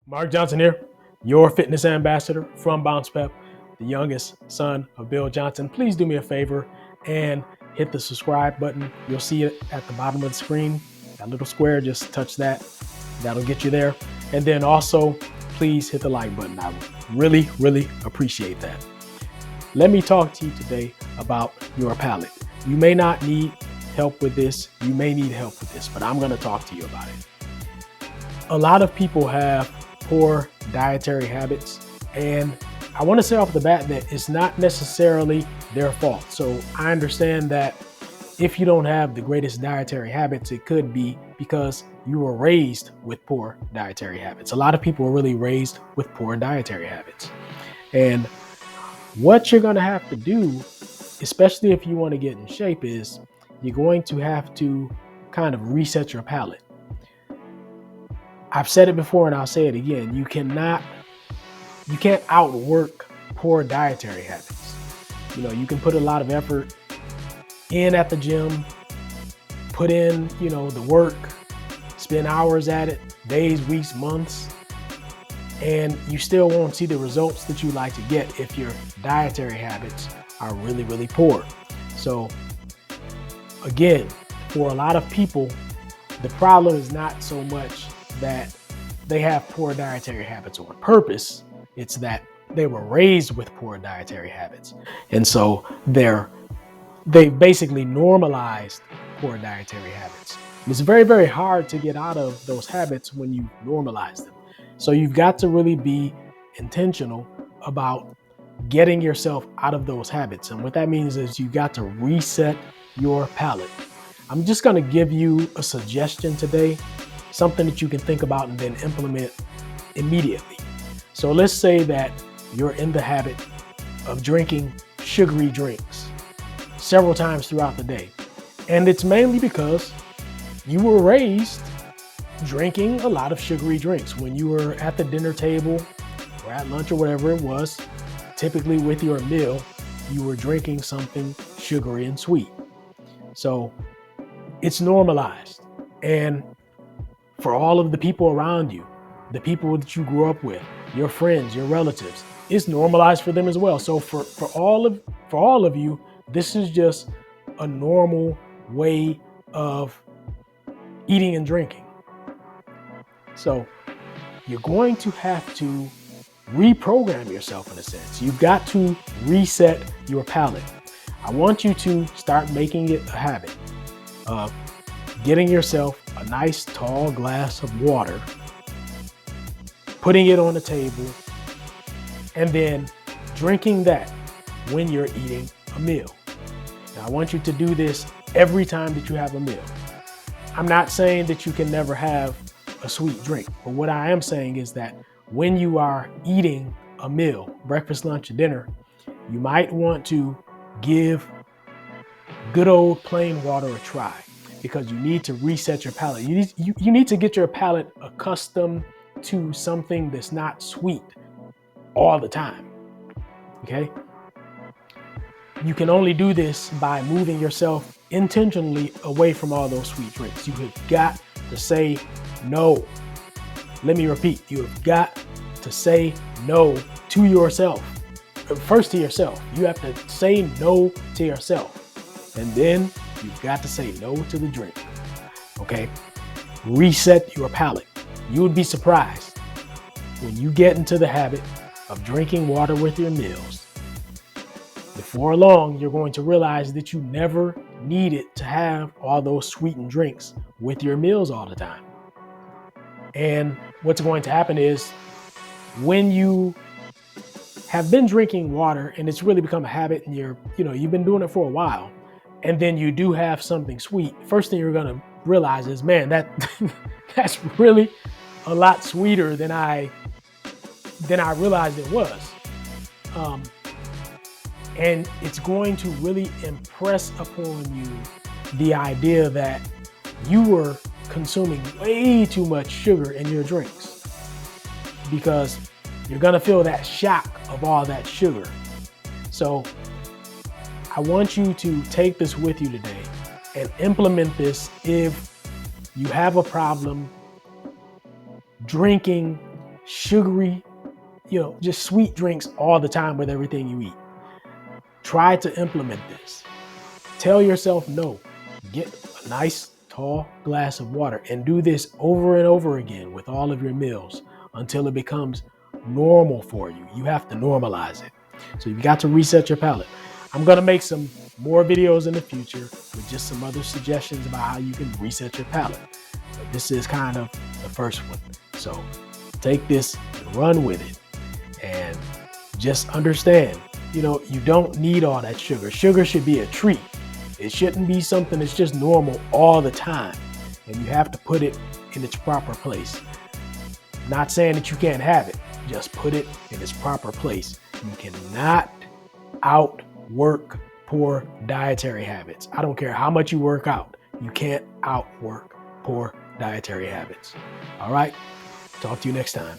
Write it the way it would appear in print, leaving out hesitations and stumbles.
Mark Johnson here, your fitness ambassador from Bounce Pep, the youngest son of Bill Johnson. Please do me a favor and hit the subscribe button. You'll see it at the bottom of the screen. That little square, just touch that. That'll get you there. And then also, please hit the like button. I would really appreciate that. Let me talk to you today about your palate. You may not need help with this. You may need help with this, but I'm going to talk to you about it. A lot of people have poor dietary habits, and I want to say off the bat that it's not necessarily their fault. So I understand that if you don't have the greatest dietary habits, it could be because you were raised with poor dietary habits. A lot of people are really raised with poor dietary habits. And what you're going to have to do, especially if you want to get in shape, is you're going to have to kind of reset your palate. I've said it before and I'll say it again. You can't outwork poor dietary habits. You can put a lot of effort in at the gym, put in, the work, spend hours at it, days, weeks, months, and you still won't see the results that you like to get if your dietary habits are really poor. So again, for a lot of people, the problem is not so much that they have poor dietary habits on purpose. It's that they were raised with poor dietary habits. And so they basically normalized poor dietary habits. And it's very hard to get out of those habits when you normalize them. So you've got to really be intentional about getting yourself out of those habits. And what that means is you've got to reset your palate. I'm just going to give you a suggestion today, something that you can think about and then implement immediately. So let's say that you're in the habit of drinking sugary drinks several times throughout the day. And it's mainly because you were raised drinking a lot of sugary drinks. When you were at the dinner table or at lunch or whatever it was, typically with your meal, you were drinking something sugary and sweet. So it's normalized. And for all of the people around you, the people that you grew up with, your friends, your relatives, it's normalized for them as well. So for all of you, this is just a normal way of eating and drinking. So you're going to have to reprogram yourself in a sense. You've got to reset your palate. I want you to start making it a habit of getting yourself a nice tall glass of water, putting it on the table, and then drinking that when you're eating a meal. Now, I want you to do this every time that you have a meal. I'm not saying that you can never have a sweet drink, but what I am saying is that when you are eating a meal, breakfast, lunch, or dinner, you might want to give good old plain water a try, because you need to reset your palate. You need to get your palate accustomed to something that's not sweet all the time. Okay? You can only do this by moving yourself intentionally away from all those sweet drinks. You have got to say no. Let me repeat, you have got to say no to yourself. First to yourself. You have to say no to yourself. And then you've got to say no to the drink. Okay? Reset your palate. You would be surprised when you get into the habit of drinking water with your meals. Before long, you're going to realize that you never needed to have all those sweetened drinks with your meals all the time. And what's going to happen is when you have been drinking water and it's really become a habit and you've been doing it for a while, and then you do have something sweet, first thing you're going to realize is, man, that's really a lot sweeter than I realized it was. And it's going to really impress upon you the idea that you were consuming way too much sugar in your drinks, because you're going to feel that shock of all that sugar. So I want you to take this with you today and implement this if you have a problem drinking sugary, just sweet drinks all the time with everything you eat. Try to implement this. Tell yourself no. Get a nice tall glass of water and do this over and over again with all of your meals until it becomes normal for you. You have to normalize it. So you've got to reset your palate. I'm going to make some more videos in the future with just some other suggestions about how you can reset your palate. But this is kind of the first one. So take this and run with it. And just understand, you don't need all that sugar. Sugar should be a treat. It shouldn't be something that's just normal all the time. And you have to put it in its proper place. Not saying that you can't have it. Just put it in its proper place. You cannot outwork poor dietary habits. I don't care how much you work out. You can't outwork poor dietary habits. All right? Talk to you next time.